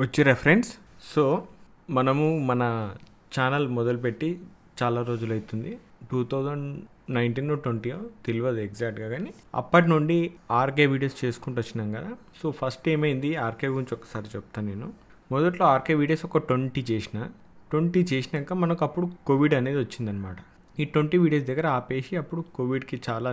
వచ్చిరా friends. So మనము మన ఛానల్ మొదలుపెట్టి చాలా రోజులైతుంది. 2019-20 తెలియదు ఎగ్జాక్ట్గా, కానీ అప్పటి నుండి ఆర్కే వీడియోస్ చేసుకుంటూ వచ్చినాం కదా. సో ఫస్ట్ ఏమైంది ఆర్కే గురించి ఒకసారి చెప్తాను నేను. మొదట్లో ఆర్కే వీడియోస్ ఒక 20 చేసినాక మనకు అప్పుడు కోవిడ్ అనేది వచ్చిందనమాట. ఈ 20 వీడియోస్ దగ్గర ఆపేసి అప్పుడు కోవిడ్కి చాలా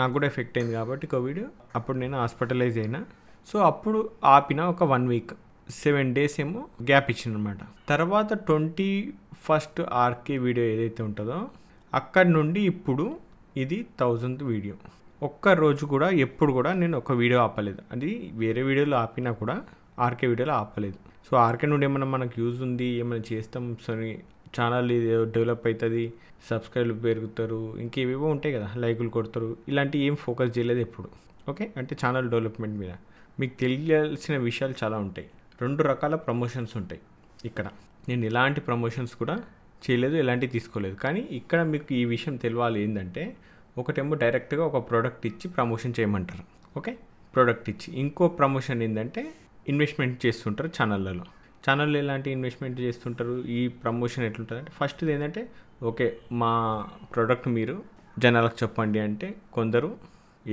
నాకు కూడా ఎఫెక్ట్ అయింది కాబట్టి కోవిడ్. అప్పుడు నేను హాస్పిటలైజ్ అయినా. సో అప్పుడు ఆపిన ఒక 1 వీక్ 7 డేస్ ఏమో గ్యాప్ ఇచ్చిందనమాట. తర్వాత 21st ఆర్కే వీడియో ఏదైతే ఉంటుందో అక్కడి నుండి ఇప్పుడు ఇది 1000th వీడియో. ఒక్క రోజు కూడా ఎప్పుడు కూడా నేను ఒక వీడియో ఆపలేదు. అది వేరే వీడియోలో ఆపినా కూడా ఆర్కే వీడియోలో ఆపలేదు. సో ఆర్కే నుండి ఏమైనా మనకు యూజ్ ఉంది, ఏమైనా చేస్తాం, సరే ఛానల్ డెవలప్ అవుతుంది, సబ్స్క్రైబర్లు పెరుగుతారు, ఇంకేవేవో ఉంటాయి కదా, లైకులు కొడతారు, ఇలాంటి ఏం ఫోకస్ చేయలేదు ఎప్పుడు. ఓకే, అంటే ఛానల్ డెవలప్మెంట్ మీద మీకు తెలియాల్సిన విషయాలు చాలా ఉంటాయి. 2 రకాల ప్రమోషన్స్ ఉంటాయి ఇక్కడ. నేను ఎలాంటి ప్రమోషన్స్ కూడా చేయలేదు, ఎలాంటివి తీసుకోలేదు. కానీ ఇక్కడ మీకు ఈ విషయం తెలియాలి ఏంటంటే, ఒకటేమో డైరెక్ట్గా ఒక ప్రోడక్ట్ ఇచ్చి ప్రమోషన్ చేయమంటారు. ఓకే, ప్రోడక్ట్ ఇచ్చి. ఇంకో ప్రమోషన్ ఏంటంటే ఇన్వెస్ట్మెంట్ చేస్తుంటారు ఛానళ్ళలో. ఛానల్లో ఎలాంటి ఇన్వెస్ట్మెంట్ చేస్తుంటారు, ఈ ప్రమోషన్ ఎట్లుంటుంది అంటే, ఫస్ట్ ఏంటంటే ఓకే మా ప్రోడక్ట్ మీరు జనాలకు చెప్పండి అంటే, కొందరు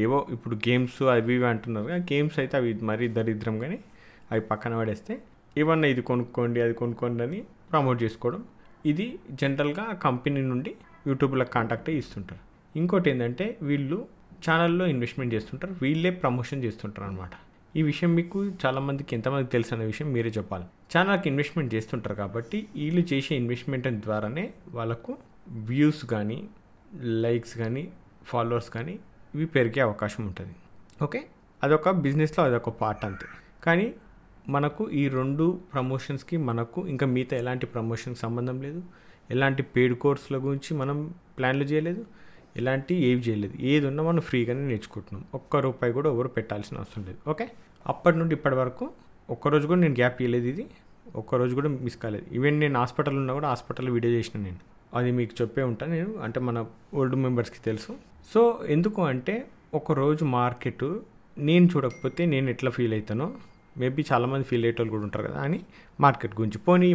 ఏవో ఇప్పుడు గేమ్స్ అవి ఇవి అంటున్నారు. గేమ్స్ అయితే అవి మరీ దరిద్రం, కానీ అవి పక్కన పడేస్తే ఏమన్నా ఇది కొనుక్కోండి అది కొనుక్కోండి అని ప్రమోట్ చేసుకోవడం. ఇది జనరల్గా కంపెనీ నుండి యూట్యూబ్లో కాంటాక్ట్ ఇస్తుంటారు. ఇంకోటి ఏంటంటే వీళ్ళు ఛానల్లో ఇన్వెస్ట్మెంట్ చేస్తుంటారు, వీళ్ళే ప్రమోషన్ చేస్తుంటారు అనమాట. ఈ విషయం మీకు చాలామందికి ఎంతమందికి తెలుసు అనే విషయం మీరే చెప్పాలి. ఛానల్కి ఇన్వెస్ట్మెంట్ చేస్తుంటారు కాబట్టి వీళ్ళు చేసే ఇన్వెస్ట్మెంట్ ద్వారానే వాళ్ళకు వ్యూస్ కానీ, లైక్స్ కానీ, ఫాలోవర్స్ కానీ ఇవి పెరిగే అవకాశం ఉంటుంది. ఓకే, అదొక బిజినెస్లో అదొక పార్ట్ అంతే. కానీ మనకు ఈ 2 ప్రమోషన్స్కి మనకు ఇంకా మిగతా ఎలాంటి ప్రమోషన్కి సంబంధం లేదు. ఎలాంటి పెయిడ్ కోర్సుల గురించి మనం ప్లాన్లు చేయలేదు, ఎలాంటి ఏవి చేయలేదు. ఏది ఉన్నా మనం ఫ్రీగానే నేర్చుకుంటున్నాం. ₹1 కూడా ఎవరు పెట్టాల్సిన అవసరం లేదు. ఓకే, అప్పటి నుండి ఇప్పటి వరకు ఒక్కరోజు కూడా నేను గ్యాప్ ఇవ్వలేదు, ఇది ఒక్కరోజు కూడా మిస్ కాలేదు. ఈవెన్ నేను హాస్పిటల్ ఉన్నా కూడా హాస్పిటల్లో వీడియో చేసిన నేను, అది మీకు చెప్పే ఉంటాను నేను, అంటే మన ఓల్డ్ మెంబర్స్కి తెలుసు. సో ఎందుకు అంటే ఒకరోజు మార్కెట్ నేను చూడకపోతే నేను ఎట్లా ఫీల్ అవుతానో, మేబీ చాలామంది ఫీల్ అయ్యేటోళ్ళు కూడా ఉంటారు కదా అని మార్కెట్ గురించి. పోనీ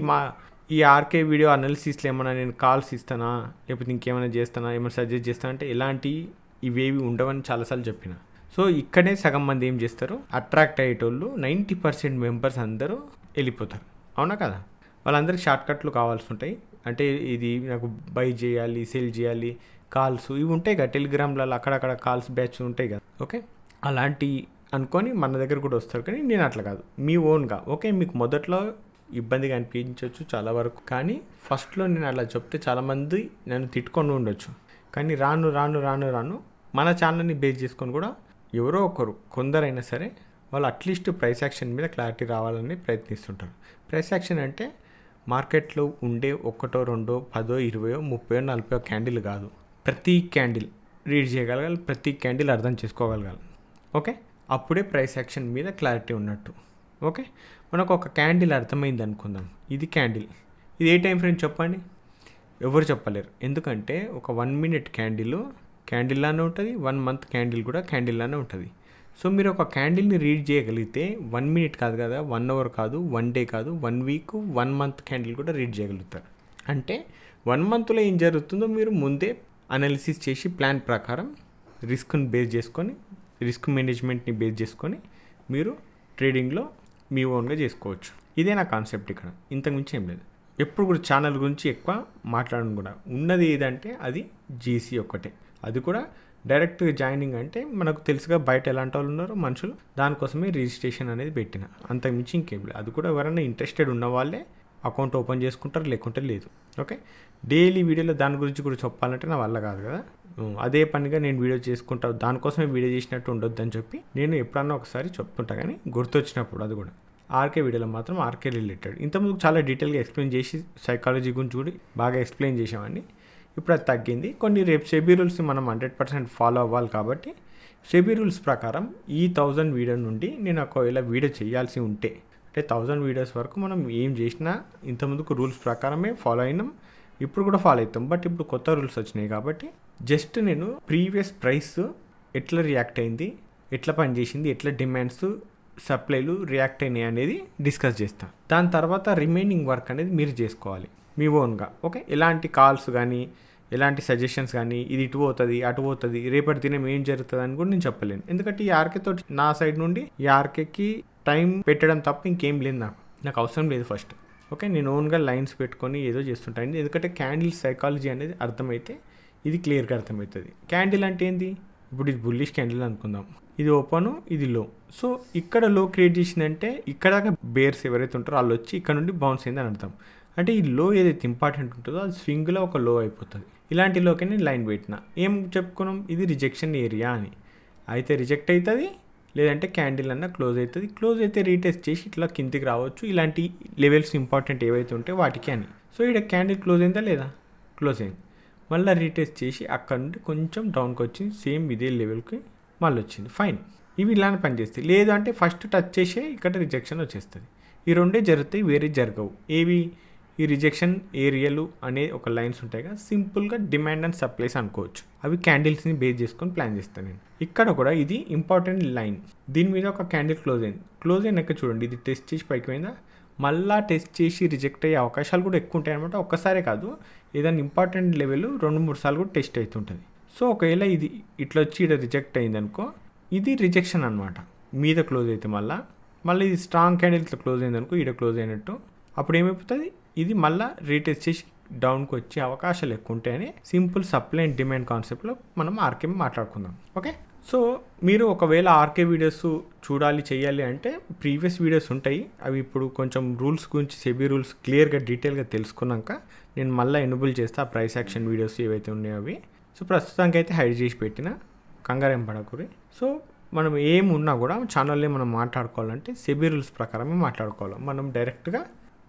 ఈ ఆర్కే వీడియో అనాలిసిస్లో ఏమైనా నేను కాల్స్ ఇస్తానా, లేకపోతే ఇంకేమైనా చేస్తానా, ఏమైనా సజెస్ట్ చేస్తానా అంటే ఇలాంటి ఇవేవి ఉండవని చాలాసార్లు చెప్పిన. సో ఇక్కడే సగం మంది ఏం చేస్తారు, అట్రాక్ట్ అయ్యేటోళ్ళు 90% మెంబర్స్ అందరూ వెళ్ళిపోతారు. అవునా కదా, వాళ్ళందరికీ షార్ట్కట్లు కావాల్సి ఉంటాయి. అంటే ఇది నాకు బై చేయాలి, సేల్ చేయాలి, కాల్స్ ఇవి ఉంటాయి కదా, టెలిగ్రామ్లలో అక్కడక్కడ కాల్స్ బ్యాచ్ ఉంటాయి కదా. ఓకే, అలాంటి అనుకొని మన దగ్గర కూడా వస్తారు. కానీ నేను అట్లా కాదు, మీ ఓన్గా. ఓకే, మీకు మొదట్లో ఇబ్బందిగా అనిపించవచ్చు చాలా వరకు, కానీ ఫస్ట్లో నేను అలా చెప్తే చాలామంది నన్ను తిట్టుకొని ఉండొచ్చు. కానీ రాను రాను రాను రాను మన ఛానల్ని బేస్ చేసుకొని కూడా ఎవరో ఒకరు, కొందరైనా సరే, వాళ్ళు అట్లీస్ట్ ప్రైస్ యాక్షన్ మీద క్లారిటీ రావాలని ప్రయత్నిస్తుంటారు. ప్రైస్ యాక్షన్ అంటే మార్కెట్లో ఉండే 1, 2, 10, 20, 30, 40 క్యాండిల్ కాదు, ప్రతి క్యాండిల్ రీడ్ చేయగలగాలి, ప్రతి క్యాండిల్ అర్థం చేసుకోగలగాలి. ఓకే, అప్పుడే ప్రైస్ యాక్షన్ మీద క్లారిటీ ఉన్నట్టు. ఓకే, మనకు ఒక క్యాండిల్ అర్థమైంది అనుకుందాం, ఇది క్యాండిల్, ఇది ఏ టైం ఫ్రేమ్ చెప్పండి, ఎవరు చెప్పలేరు. ఎందుకంటే ఒక 1 minute క్యాండిల్లానే ఉంటుంది, 1 month క్యాండిల్ కూడా క్యాండిల్లానే ఉంటుంది. సో మీరు ఒక క్యాండిల్ని రీడ్ చేయగలిగితే 1 minute కాదు కదా, 1 hour కాదు, 1 day కాదు, 1 week, 1 month క్యాండిల్ కూడా రీడ్ చేయగలుగుతారు. అంటే 1 monthలో ఏం జరుగుతుందో మీరు ముందే అనాలిసిస్ చేసి ప్లాన్ ప్రకారం రిస్క్ని బేస్ చేసుకొని, రిస్క్ మేనేజ్మెంట్ని బేస్ చేసుకొని మీరు ట్రేడింగ్లో మీ ఓన్గా చేసుకోవచ్చు. ఇదే నా కాన్సెప్ట్ ఇక్కడ, ఇంతకుమించి ఏం లేదు. ఎప్పుడు కూడా ఛానల్ గురించి ఎక్కువ మాట్లాడడం కూడా ఉన్నది ఏదంటే అది జీసీ ఒక్కటే. అది కూడా డైరెక్ట్గా జాయినింగ్ అంటే మనకు తెలుసుగా బయట ఎలాంటి వాళ్ళు ఉన్నారో మనుషులు, దానికోసమే రిజిస్ట్రేషన్ అనేది పెట్టిన, అంతకుమించి ఇంకేం లేదు. అది కూడా ఎవరైనా ఇంట్రెస్టెడ్ ఉన్న వాళ్ళే అకౌంట్ ఓపెన్ చేసుకుంటారు, లేకుంటే లేదు. ఓకే, డైలీ వీడియోలో దాని గురించి కూడా చెప్పాలంటే నా వల్ల కాదు కదా. అదే పనిగా నేను వీడియో చేసుకుంటా, దానికోసమే వీడియో చేసినట్టు ఉండొద్దు అని చెప్పి నేను ఎప్పుడన్నా ఒకసారి చెప్తుంటా, కానీ గుర్తొచ్చినప్పుడు. అది కూడా ఆర్కే వీడియోలో మాత్రం ఆర్కే రిలేటెడ్. ఇంతకుముందు చాలా డీటెయిల్గా ఎక్స్ప్లెయిన్ చేసి సైకాలజీ గురించి కూడా బాగా ఎక్స్ప్లెయిన్ చేసామండి. ఇప్పుడు అది తగ్గింది. కొన్ని రేపు సెబీ రూల్స్ని మనం 100% ఫాలో అవ్వాలి కాబట్టి సెబీ రూల్స్ ప్రకారం ఈ 1000 వీడియో నుండి నేను ఒకవేళ వీడియో చేయాల్సి ఉంటే, అంటే 1000 వీడియోస్ వరకు మనం ఏం చేసినా ఇంతకుముందుకు రూల్స్ ప్రకారమే ఫాలో అయినాం, ఇప్పుడు కూడా ఫాలో అవుతాం. బట్ ఇప్పుడు కొత్త రూల్స్ వచ్చినాయి కాబట్టి జస్ట్ నేను ప్రీవియస్ ప్రైస్ ఎట్లా రియాక్ట్ అయింది, ఎట్లా పనిచేసింది, ఎట్లా డిమాండ్స్ సప్లైలు రియాక్ట్ అయినాయి అనేది డిస్కస్ చేస్తాను. దాని తర్వాత రిమైనింగ్ వర్క్ అనేది మీరు చేసుకోవాలి మీ ఓన్గా. ఓకే, ఎలాంటి కాల్స్ కానీ ఎలాంటి సజెషన్స్ కానీ ఇది ఇటు పోతుంది అటు పోతుంది రేపటి దినం ఏం జరుగుతుంది అని కూడా నేను చెప్పలేను. ఎందుకంటే ఈ ఆర్కేతో నా సైడ్ నుండి ఈ ఆర్కేకి టైం పెట్టడం తప్ప ఇంకేం లేదు, నాకు అవసరం లేదు ఫస్ట్. ఓకే, నేను ఓన్గా లైన్స్ పెట్టుకొని ఏదో చేస్తుంటాను. ఎందుకంటే క్యాండిల్ సైకాలజీ అనేది అర్థమైతే ఇది క్లియర్గా అర్థమవుతుంది. క్యాండిల్ అంటే ఏంది, ఇప్పుడు ఇది బుల్లిష్ క్యాండిల్ అనుకుందాం, ఇది ఓపెన్ ఇది లో. సో ఇక్కడ లో క్రియేట్ చేసిందంటే ఇక్కడ దాకా బేర్స్ ఎవరైతే ఉంటారో వాళ్ళు వచ్చి ఇక్కడ నుండి బౌన్స్ అయిందని అర్థం. అంటే ఈ లో ఏదైతే ఇంపార్టెంట్ ఉంటుందో అది స్వింగ్లో ఒక లో అయిపోతుంది. ఇలాంటి లోకి నేను లైన్ పెట్టిన, ఏం చెప్పుకున్నాం, ఇది రిజెక్షన్ ఏరియా అని. అయితే రిజెక్ట్ అవుతుంది, లేదంటే క్యాండిల్ అన్న క్లోజ్ అవుతుంది. క్లోజ్ అయితే రీటెస్ట్ చేసి ఇట్లా కిందికి రావచ్చు. ఇలాంటి లెవెల్స్ ఇంపార్టెంట్ ఏవైతే ఉంటాయో వాటికి అని. సో ఇక్కడ క్యాండిల్ క్లోజ్ అయిందా లేదా, క్లోజ్ అయింది. మళ్ళీ రీటెస్ట్ చేసి అక్కడ నుండి కొంచెం డౌన్కి వచ్చింది, సేమ్ ఇదే లెవెల్కి మళ్ళీ వచ్చింది. ఫైన్, ఇవి ఇలానే పనిచేస్తాయి. లేదు అంటే ఫస్ట్ టచ్ చేసే ఇక్కడ రిజెక్షన్ వచ్చేస్తుంది. ఈ రెండే జరుగుతాయి, వేరే జరగవు. ఏవి, ఈ రిజెక్షన్ ఏరియాలు అనే ఒక లైన్స్ ఉంటాయి కదా, సింపుల్గా డిమాండ్ అండ్ సప్లైస్ అనుకోవచ్చు. అవి క్యాండిల్స్ని బేస్ చేసుకొని ప్లాన్ చేస్తాను నేను. ఇక్కడ కూడా ఇది ఇంపార్టెంట్ లైన్, దీని మీద ఒక క్యాండిల్ క్లోజ్ అయింది. క్లోజ్ అయినాక చూడండి, ఇది టెస్ట్ చేసి పైకి పోయిందా, మళ్ళీ టెస్ట్ చేసి రిజెక్ట్ అయ్యే అవకాశాలు కూడా ఎక్కువ ఉంటాయి అనమాట. ఒక్కసారే కాదు, ఏదైనా ఇంపార్టెంట్ లెవెల్ 2-3 సార్లు కూడా టెస్ట్ అవుతుంటుంది. సో ఒకవేళ ఇది ఇట్లా వచ్చి ఇక్కడ రిజెక్ట్ అయింది అనుకో, ఇది రిజెక్షన్ అనమాట. మీద క్లోజ్ అయితే మళ్ళీ ఇది స్ట్రాంగ్ క్యాండిల్ ఇట్లా క్లోజ్ అయింది అనుకో, ఇక్కడ క్లోజ్ అయినట్టు, అప్పుడు ఏమైపోతుంది, ఇది మళ్ళీ రీటెస్ట్ చేసి డౌన్కి వచ్చే అవకాశాలు ఎక్కువ ఉంటాయని సింపుల్ సప్లై అండ్ డిమాండ్ కాన్సెప్ట్లో మనం ఆర్కే మాట్లాడుకుందాం. ఓకే, సో మీరు ఒకవేళ ఆర్కే వీడియోస్ చూడాలి చేయాలి అంటే ప్రీవియస్ వీడియోస్ ఉంటాయి. అవి ఇప్పుడు కొంచెం రూల్స్ గురించి సెబీ రూల్స్ క్లియర్గా డీటెయిల్గా తెలుసుకున్నాక నేను మళ్ళీ ఎనేబుల్ చేస్తా ప్రైస్ యాక్షన్ వీడియోస్ ఏవైతే ఉన్నాయో అవి. సో ప్రస్తుతానికి అయితే హైడ్ చేసి పెట్టిన, కంగారేం పడకూరి. సో మనం ఏమున్నా కూడా ఛానల్లో మనం మాట్లాడుకోవాలంటే సెబీ రూల్స్ ప్రకారమే మాట్లాడుకోవాలి. మనం డైరెక్ట్గా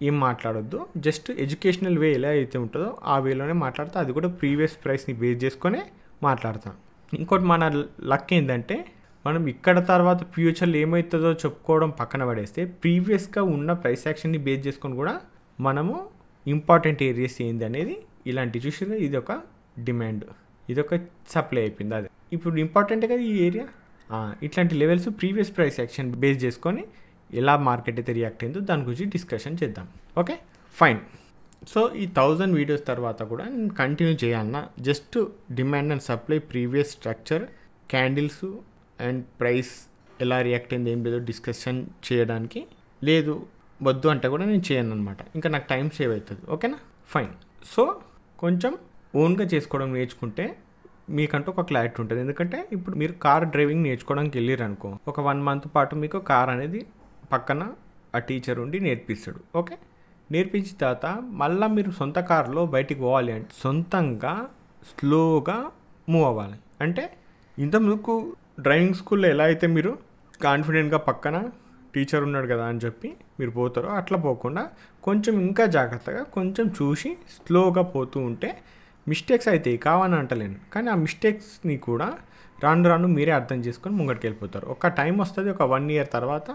ఏం మాట్లాడొద్దు, జస్ట్ ఎడ్యుకేషనల్ వే ఎలా అయితే ఉంటుందో ఆ వేలోనే మాట్లాడతా. అది కూడా ప్రీవియస్ ప్రైస్ని బేస్ చేసుకొని మాట్లాడతాం. ఇంకోటి మన లక్ ఏంటంటే మనం ఇక్కడ తర్వాత ఫ్యూచర్లో ఏమవుతుందో చెప్పుకోవడం పక్కన పడేస్తే ప్రీవియస్గా ఉన్న ప్రైస్ యాక్షన్ని బేస్ చేసుకొని కూడా మనము ఇంపార్టెంట్ ఏరియాస్ ఏంది అనేది ఇలాంటి చూసి ఇది ఒక డిమాండ్, ఇది ఒక సప్లై అయిపోయింది. అదే ఇప్పుడు ఇంపార్టెంట్ కదా ఈ ఏరియా. ఇట్లాంటి levels previous price action base చేసుకొని ఎలా మార్కెట్ అయితే రియాక్ట్ అయిందో దాని గురించి డిస్కషన్ చేద్దాం. Okay fine. సో ఈ 1000 వీడియోస్ తర్వాత కూడా నేను కంటిన్యూ చేయాలన్నా just demand and supply previous structure candles and price ఎలా రియాక్ట్ అయింది ఏం లేదో డిస్కషన్ చేయడానికి, లేదు వద్దు అంటే కూడా నేను చేయను అనమాట. ఇంకా నాకు టైం సేవ్ అవుతుంది. ఓకేనా, ఫైన్. సో కొంచెం ఓన్గా చేసుకోవడం నేర్చుకుంటే మీకంటూ ఒక క్లారిటీ ఉంటుంది. ఎందుకంటే ఇప్పుడు మీరు కార్ డ్రైవింగ్ నేర్చుకోవడానికి వెళ్ళారు అనుకో, ఒక 1 మంత్ పాటు మీకు కార్ అనేది పక్కన ఆ టీచర్ ఉండి నేర్పిస్తాడు. ఓకే, నేర్పించిన తర్వాత మళ్ళీ మీరు సొంత కారులో బయటికి పోవాలి అంటే సొంతంగా స్లోగా మూవ్ అవ్వాలి. అంటే ఇంతకుముందుకు డ్రైవింగ్ స్కూల్లో ఎలా అయితే మీరు కాన్ఫిడెంట్గా పక్కన టీచర్ ఉన్నాడు కదా అని చెప్పి మీరు పోతారో అట్లా పోకుండా కొంచెం ఇంకా జాగ్రత్తగా కొంచెం చూసి స్లోగా పోతూ ఉంటే మిస్టేక్స్ అయితే కావని అంటలేను, కానీ ఆ మిస్టేక్స్ని కూడా రాను మీరే అర్థం చేసుకొని ముంగటికి వెళ్ళిపోతారు. ఒక టైం వస్తుంది, ఒక 1 year తర్వాత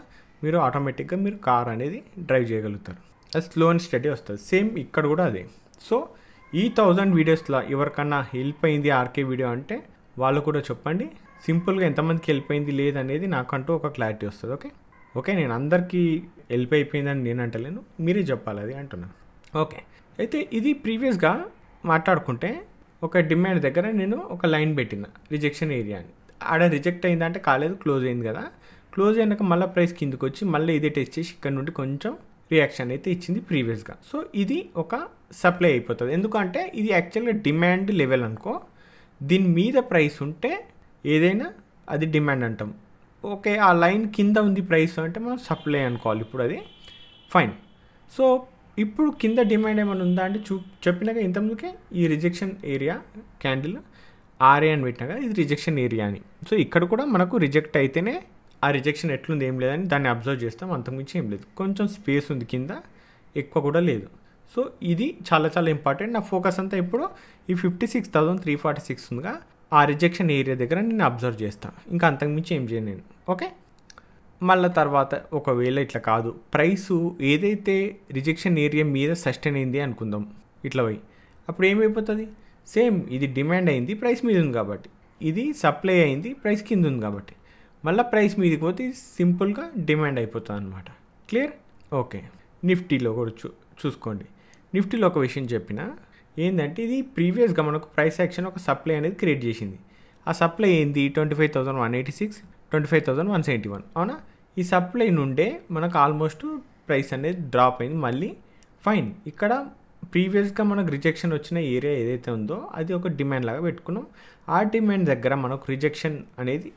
మీరు ఆటోమేటిక్గా మీరు కార్ అనేది డ్రైవ్ చేయగలుగుతారు. అది స్లో అండ్ స్టడీ వస్తుంది. సేమ్ ఇక్కడ కూడా అదే. సో ఈ 1000 వీడియోస్లో ఎవరికన్నా హెల్ప్ అయింది ఆర్కే వీడియో అంటే వాళ్ళు కూడా చెప్పండి. సింపుల్గా ఎంతమందికి హెల్ప్ అయింది లేదనేది నాకంటూ ఒక క్లారిటీ వస్తుంది. ఓకే, నేను అందరికీ హెల్ప్ అయిపోయిందని నేను అంటలేను, మీరే చెప్పాలి అది అంటున్నాను. ఓకే, అయితే ఇది ప్రీవియస్గా మాట్లాడుకుంటే ఒక డిమాండ్ దగ్గర నేను ఒక లైన్ పెట్టిన రిజెక్షన్ ఏరియా అని. ఆడ రిజెక్ట్ అయిందంటే కాలేదు, క్లోజ్ అయింది కదా. క్లోజ్ అయినాక మళ్ళీ ప్రైస్ కిందకి వచ్చి మళ్ళీ ఇదే టెస్ట్ చేసి ఇక్కడ నుండి కొంచెం రియాక్షన్ అయితే ఇచ్చింది ప్రీవియస్గా. సో ఇది ఒక సప్లై అయిపోతుంది. ఎందుకంటే ఇది యాక్చువల్గా డిమాండ్ లెవెల్ అనుకో, దీని మీద ప్రైస్ ఉంటే ఏదైనా అది డిమాండ్ అంటాం. ఓకే, ఆ లైన్ కింద ఉంది ప్రైస్ అంటే మనం సప్లై అనుకోవాలి. ఇప్పుడు అది ఫైన్. సో ఇప్పుడు కింద డిమాండ్ ఏమైనా ఉందా అంటే చెప్పినాక ఇంతకుముందుకే ఈ రిజెక్షన్ ఏరియా క్యాండిల్ ఆర్ఏ అని పెట్టినాక ఇది రిజెక్షన్ ఏరియా అని. సో ఇక్కడ కూడా మనకు రిజెక్ట్ అయితేనే ఆ రిజెక్షన్ ఎట్లుంది ఏం లేదని దాన్ని అబ్జర్వ్ చేస్తాం, అంతకుమించి ఏం లేదు. కొంచెం స్పేస్ ఉంది కింద, ఎక్కువ కూడా లేదు. సో ఇది చాలా చాలా ఇంపార్టెంట్. నా ఫోకస్ అంతా ఇప్పుడు ఈ 56,346 ఉందిగా ఆ రిజెక్షన్ ఏరియా దగ్గర నేను అబ్జర్వ్ చేస్తాను, ఇంకా అంతకుమించి ఏం చేయను నేను. ఓకే, మళ్ళీ తర్వాత ఒకవేళ ఇట్లా కాదు, ప్రైసు ఏదైతే రిజెక్షన్ ఏరియా మీద సస్టైన్ అయింది అనుకుందాం ఇట్లా పోయి, అప్పుడు ఏమైపోతుంది, సేమ్ ఇది డిమాండ్ అయింది ప్రైస్ మీద ఉంది కాబట్టి, ఇది సప్లై అయింది ప్రైస్ కింద ఉంది కాబట్టి, మళ్ళీ ప్రైస్ మీదకి పోతే సింపుల్గా డిమాండ్ అయిపోతుంది అనమాట. క్లియర్? ఓకే. నిఫ్టీలో కూడా చూసుకోండి. నిఫ్టీలో ఒక విషయం చెప్పిన ఏంటంటే ఇది ప్రీవియస్గా మనకు ప్రైస్ యాక్షన్ ఒక సప్లై అనేది క్రియేట్ చేసింది. ఆ సప్లై ఏంది 25,186, 25,171 అవునా. ఈ సప్లై నుండే మనకు ఆల్మోస్ట్ ప్రైస్ అనేది డ్రాప్ అయింది మళ్ళీ. ఫైన్. ఇక్కడ ప్రీవియస్గా మనకు రిజెక్షన్ వచ్చిన ఏరియా ఏదైతే ఉందో అది ఒక డిమాండ్ లాగా పెట్టుకున్నాం. ఆ డిమాండ్ దగ్గర మనకు రిజెక్షన్ అనేది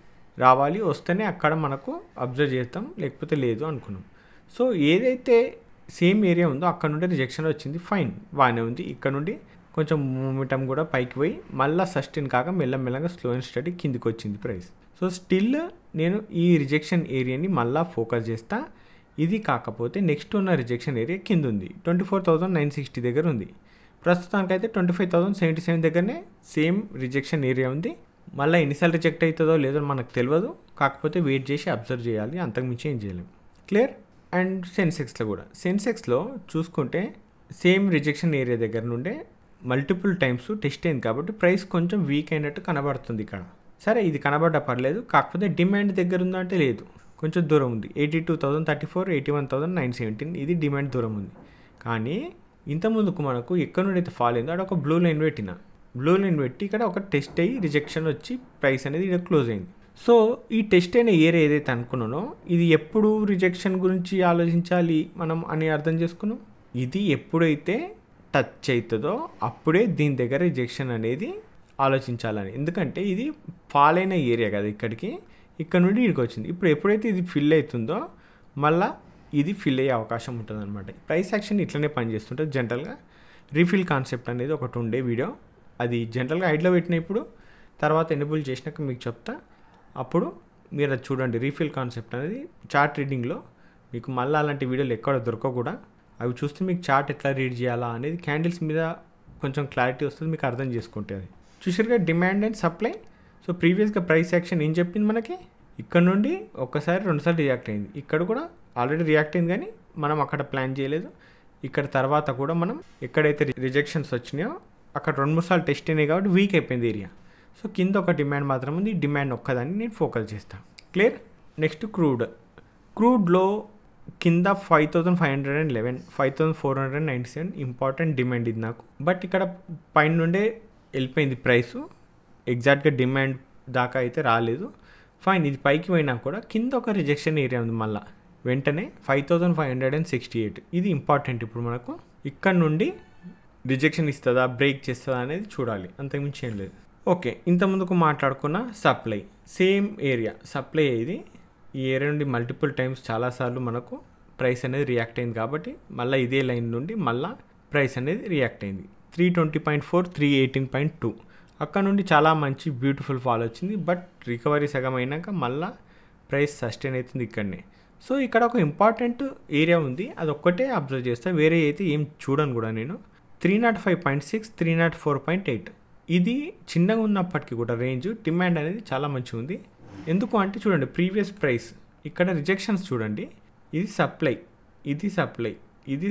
రావాలి, వస్తేనే అక్కడ మనకు అబ్జర్వ్ చేస్తాం, లేకపోతే లేదు అనుకున్నాం. సో ఏదైతే సేమ్ ఏరియా ఉందో అక్కడ నుండి రిజెక్షన్ వచ్చింది. ఫైన్, బాగానే ఉంది. ఇక్కడ నుండి కొంచెం మూమెంటం కూడా పైకి పోయి మళ్ళీ సస్టైన్ కాక మెల్లమెల్లగా స్లో అండ్ స్టడీ కిందికి వచ్చింది ప్రైస్. సో స్టిల్ నేను ఈ రిజెక్షన్ ఏరియాని మళ్ళీ ఫోకస్ చేస్తా. ఇది కాకపోతే నెక్స్ట్ ఉన్న రిజెక్షన్ ఏరియా కింద ఉంది, 24,960 దగ్గర ఉంది. ప్రస్తుతానికైతే 25,077 దగ్గరనే సేమ్ రిజెక్షన్ ఏరియా ఉంది. మళ్ళీ ఎన్నిసార్లు రిజెక్ట్ అవుతుందో లేదో మనకు తెలియదు, కాకపోతే వెయిట్ చేసి అబ్జర్వ్ చేయాలి, అంతకుమించి ఏం చేయలేము. క్లియర్? అండ్ సెన్సెక్స్లో కూడా, సెన్సెక్స్లో చూసుకుంటే సేమ్ రిజెక్షన్ ఏరియా దగ్గర నుండే మల్టిపుల్ టైమ్స్ టెస్ట్ అయింది కాబట్టి ప్రైస్ కొంచెం వీక్ అయినట్టు కనబడుతుంది ఇక్కడ. సరే, ఇది కనబడ్డా పర్లేదు, కాకపోతే డిమాండ్ దగ్గర ఉందంటే లేదు, కొంచెం దూరం ఉంది. 82,034, 81,917 ఇది డిమాండ్ దూరం ఉంది. కానీ ఇంతకుముందుకు మనకు ఎక్కడ నుండి అయితే ఫాల్ అయిందో అక్కడ ఒక బ్లూ లైన్ పెట్టిన, బ్లూ లైన్ పెట్టి ఇక్కడ ఒక టెస్ట్ అయ్యి రిజెక్షన్ వచ్చి ప్రైస్ అనేది ఇక్కడ క్లోజ్ అయింది. సో ఈ టెస్ట్ అయిన ఏరియా ఏదైతే అనుకున్నానో ఇది ఎప్పుడు రిజెక్షన్ గురించి ఆలోచించాలి మనం అని అర్థం చేసుకున్నాం. ఇది ఎప్పుడైతే టచ్ అవుతుందో అప్పుడే దీని దగ్గర రిజెక్షన్ అనేది ఆలోచించాలని. ఎందుకంటే ఇది ఫాల్ అయిన ఏరియా కదా, ఇక్కడ నుండి ఇక్కడికి వచ్చింది. ఇప్పుడు ఎప్పుడైతే ఇది ఫిల్ అవుతుందో మళ్ళీ ఇది ఫిల్ అయ్యే అవకాశం ఉంటుంది అనమాట. ప్రైస్ యాక్షన్ ఇట్లనే పనిచేస్తుంటుంది జనరల్గా. రీఫిల్ కాన్సెప్ట్ అనేది ఒకటి ఉండే వీడియో, అది జనరల్గా ఐడ్లో పెట్టినప్పుడు తర్వాత ఎనేబుల్ చేసినాక మీకు చెప్తా, అప్పుడు మీరు అది చూడండి. రీఫిల్ కాన్సెప్ట్ అనేది చార్ట్ రీడింగ్లో మీకు మళ్ళీ అలాంటి వీడియోలు ఎక్కడ దొరకవు కూడా. అవి చూస్తే మీకు చార్ట్ ఎట్లా రీడ్ చేయాలా అనేది క్యాండిల్స్ మీద కొంచెం క్లారిటీ వస్తుంది, మీకు అర్థం చేసుకుంటే. అది చూసారుగా డిమాండ్ అండ్ సప్లై. సో ప్రీవియస్గా ప్రైస్ యాక్షన్ ఏం చెప్పింది మనకి, ఇక్కడ నుండి ఒక్కసారి రెండుసార్లు రియాక్ట్ అయింది, ఇక్కడ కూడా ఆల్రెడీ రియాక్ట్ అయింది కానీ మనం అక్కడ ప్లాన్ చేయలేదు. ఇక్కడ తర్వాత కూడా మనం ఎక్కడైతే రిజెక్షన్స్ వచ్చినాయో అక్కడ 2-3 సార్లు టెస్ట్ అయినాయి కాబట్టి వీక్ అయిపోయింది ఏరియా. సో కింద ఒక డిమాండ్ మాత్రం ఉంది, డిమాండ్ ఒక్కదాన్ని నేను ఫోకస్ చేస్తాను. క్లియర్? నెక్స్ట్ క్రూడ్లో కింద 5,511, 5,497 ఇంపార్టెంట్ డిమాండ్ ఇది నాకు. బట్ ఇక్కడ పైన నుండే వెళ్ళిపోయింది ప్రైస్, ఎగ్జాక్ట్గా డిమాండ్ దాకా అయితే రాలేదు. ఫైన్, ఇది పైకి పోయినా కూడా కింద ఒక రిజెక్షన్ ఏరియా ఉంది మళ్ళీ వెంటనే 5,568. ఇది ఇంపార్టెంట్. ఇప్పుడు మనకు ఇక్కడ నుండి రిజెక్షన్ ఇస్తుందా బ్రేక్ చేస్తుందా అనేది చూడాలి, అంతకుమించి ఏం లేదు. ఓకే, ఇంతకుముందుకు మాట్లాడుకున్న సప్లై సేమ్ ఏరియా సప్లై. ఇది ఈ ఏరియా నుండి మల్టిపుల్ టైమ్స్ చాలాసార్లు మనకు ప్రైస్ అనేది రియాక్ట్ అయింది కాబట్టి మళ్ళీ ఇదే లైన్ నుండి మళ్ళీ ప్రైస్ అనేది రియాక్ట్ అయింది. 320.4, 318.2 అక్కడ నుండి చాలా మంచి బ్యూటిఫుల్ ఫాల్ వచ్చింది. బట్ రికవరీ సగం అయినాక మళ్ళీ ప్రైస్ సస్టైన్ అవుతుంది ఇక్కడనే. సో ఇక్కడ ఒక ఇంపార్టెంట్ ఏరియా ఉంది, అది ఒక్కటే అబ్జర్వ్ చేస్తా, వేరే అయితే ఏం చూడను కూడా నేను. 305.6, 304.8 ఇది చిన్నగా ఉన్నప్పటికీ కూడా రేంజ్ డిమాండ్ అనేది చాలా మంచిగా ఉంది. ఎందుకు అంటే చూడండి, ప్రీవియస్ ప్రైస్ ఇక్కడ రిజెక్షన్స్ చూడండి, ఇది సప్లై, ఇది సప్లై, ఇది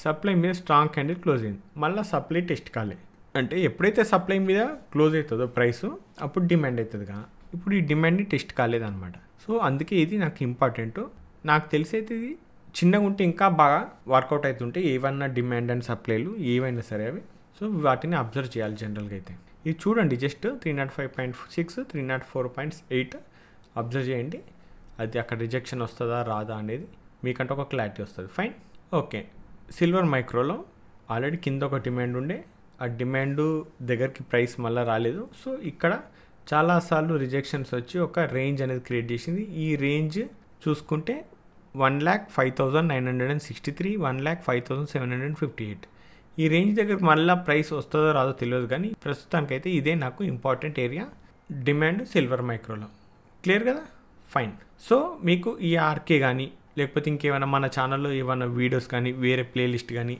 సప్లై మీద స్ట్రాంగ్ క్యాండిల్ క్లోజ్ అయింది, మళ్ళీ సప్లై టెస్ట్ కాలే. అంటే ఎప్పుడైతే సప్లై మీద క్లోజ్ అవుతుందో ప్రైస్ అప్పుడు డిమాండ్ అవుతుంది కదా, ఇప్పుడు ఈ డిమాండ్ని టెస్ట్ కాలేదన్నమాట. సో అందుకే ఇది నాకు ఇంపార్టెంట్. నాకు తెలిసి అయితే ఇది చిన్నగా ఉంటే ఇంకా బాగా వర్కౌట్ అవుతుంటే ఏవన్నా డిమాండ్ అండ్ సప్లైలు ఏవైనా సరే అవి. సో వాటిని అబ్జర్వ్ చేయాలి జనరల్గా అయితే. ఇది చూడండి, జస్ట్ 305.6, 304.8 అబ్జర్వ్ చేయండి. అది అక్కడ రిజెక్షన్ వస్తుందా రాదా అనేది మీకంటే ఒక క్లారిటీ వస్తుంది. ఫైన్. ఓకే, సిల్వర్ మైక్రోలో ఆల్రెడీ కింద ఒక డిమాండ్ ఉండే, ఆ డిమాండ్ దగ్గరికి ప్రైస్ మళ్ళీ రాలేదు. సో ఇక్కడ చాలాసార్లు రిజెక్షన్స్ వచ్చి ఒక రేంజ్ అనేది క్రియేట్ చేసింది. ఈ రేంజ్ చూసుకుంటే 1,05,963, 1,05,758 ఈ రేంజ్ దగ్గర మళ్ళీ ప్రైస్ వస్తుందో రాదో తెలియదు, కానీ ప్రస్తుతానికైతే ఇదే నాకు ఇంపార్టెంట్ ఏరియా డిమాండ్ సిల్వర్ మైక్రోలో. క్లియర్ కదా? ఫైన్. సో మీకు ఈ ఆర్కే కానీ లేకపోతే ఇంకేమైనా మన ఛానల్లో ఏమైనా వీడియోస్ కానీ వేరే ప్లేలిస్ట్ కానీ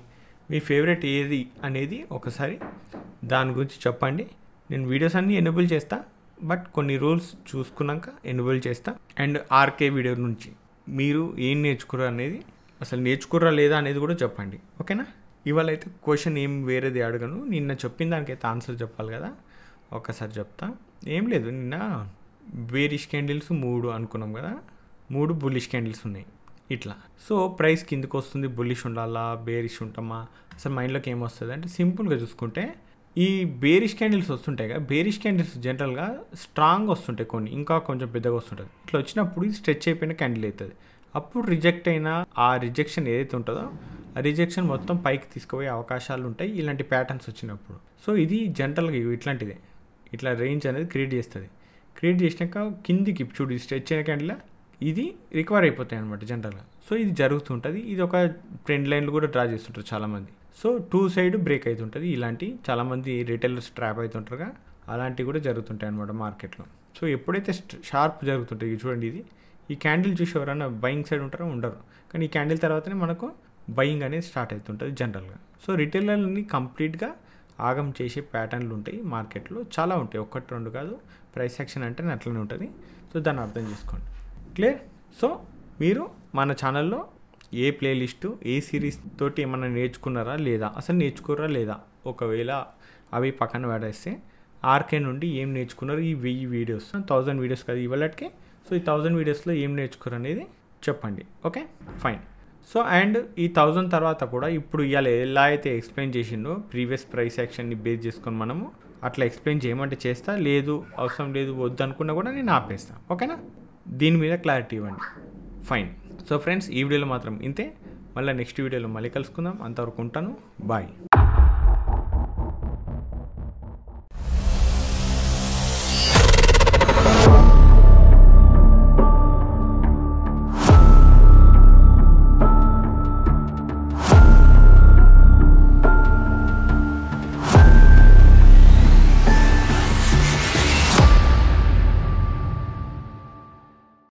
మీ ఫేవరెట్ ఏది అనేది ఒకసారి దాని గురించి చెప్పండి. నేను వీడియోస్ అన్నీ ఎనేబుల్ చేస్తా, బట్ కొన్ని రూల్స్ చూసుకున్నాక ఎనేబుల్ చేస్తా. అండ్ ఆర్కే వీడియో నుంచి మీరు ఏం నేర్చుకుర్రా అనేది, అసలు నేర్చుకుర్రా లేదా అనేది కూడా చెప్పండి. ఓకేనా? ఇవాళ అయితే క్వశ్చన్ ఏం వేరేది అడగను, నిన్న చెప్పిన దానికైతే ఆన్సర్ చెప్పాలి కదా, ఒకసారి చెప్తా. ఏం లేదు, నిన్న బేరిష్ క్యాండిల్స్ 3 అనుకున్నాం కదా, 3 బుల్లిష్ క్యాండిల్స్ ఉన్నాయి ఇట్లా. సో ప్రైస్ కిందకి వస్తుంది, బుల్లిష్ ఉండాలా బేరిష్ ఉంటామా, అసలు మైండ్లోకి ఏమొస్తుంది అంటే సింపుల్గా చూసుకుంటే ఈ బేరిష్ క్యాండిల్స్ వస్తుంటాయి కదా, బేరిష్ క్యాండిల్స్ జనరల్గా స్ట్రాంగ్ వస్తుంటాయి, కొన్ని ఇంకా కొంచెం పెద్దగా వస్తుంటుంది. ఇట్లా వచ్చినప్పుడు ఇది స్ట్రెచ్ అయిపోయిన క్యాండిల్ అవుతుంది. అప్పుడు రిజెక్ట్ అయిన ఆ రిజెక్షన్ ఏదైతే ఉంటుందో ఆ రిజెక్షన్ మొత్తం పైకి తీసుకుపోయే అవకాశాలు ఉంటాయి ఇలాంటి ప్యాటర్న్స్ వచ్చినప్పుడు. సో ఇది జనరల్గా ఇట్లాంటిదే, ఇట్లా రేంజ్ అనేది క్రియేట్ చేస్తుంది. క్రియేట్ చేసినాక కిందికి చూడు ఇది స్ట్రెచ్ అయిన క్యాండిల్ ఇది రికవర్ అయిపోతాయి అనమాట జనరల్గా. సో ఇది జరుగుతుంటుంది. ఇది ఒక ట్రెండ్ లైన్లు కూడా డ్రా చేస్తుంటారు చాలామంది. సో 2 సైడ్ బ్రేక్ అవుతుంటుంది. ఇలాంటి చాలామంది రిటైలర్స్ ట్రాప్ అవుతుంటారుగా, అలాంటివి కూడా జరుగుతుంటాయి అనమాట మార్కెట్లో. సో ఎప్పుడైతే షార్ప్ జరుగుతుంటాయి చూడండి, ఇది ఈ క్యాండిల్ చూసి ఎవరైనా బయింగ్ సైడ్ ఉంటారో ఉండరు, కానీ ఈ క్యాండిల్ తర్వాతనే మనకు బయింగ్ అనేది స్టార్ట్ అవుతుంటుంది జనరల్గా. సో రిటైలర్ని కంప్లీట్గా ఆగం చేసే ప్యాటర్న్లు ఉంటాయి మార్కెట్లో, చాలా ఉంటాయి, 1-2 కాదు. ప్రైస్ యాక్షన్ అంటే అట్లనే ఉంటుంది. సో దాన్ని అర్థం చేసుకోండి. క్లియర్? సో మీరు మన ఛానల్లో ఏ ప్లేలిస్టు ఏ సిరీస్ తోటి ఏమన్నా నేర్చుకున్నారా లేదా, అసలు నేర్చుకోరా లేదా, ఒకవేళ అవి పక్కన పడేస్తే ఆర్కే నుండి ఏం నేర్చుకున్నారు ఈ 1000 వీడియోస్ 1000 వీడియోస్ కదా ఇవాళకి. సో ఈ 1000 వీడియోస్లో ఏం నేర్చుకోరు అనేది చెప్పండి. Okay fine. సో అండ్ ఈ 1000 తర్వాత కూడా ఇప్పుడు ఇవాళ ఎలా అయితే ఎక్స్ప్లెయిన్ చేసిండో ప్రీవియస్ ప్రైస్ యాక్షన్ని బేస్ చేసుకొని మనము అట్లా ఎక్స్ప్లెయిన్ చేయమంటే చేస్తా, లేదు అవసరం లేదు వద్దు అనుకున్నా కూడా నేను ఆపేస్తాను. ఓకేనా? దీని మీద క్లారిటీ ఇవ్వండి. ఫైన్. సో ఫ్రెండ్స్ ఈ వీడియోలో మాత్రం ఇంతే. మళ్ళీ నెక్స్ట్ వీడియోలో మళ్ళీ కలుసుకుందాం. అంతవరకు ఉంటాను. బాయ్.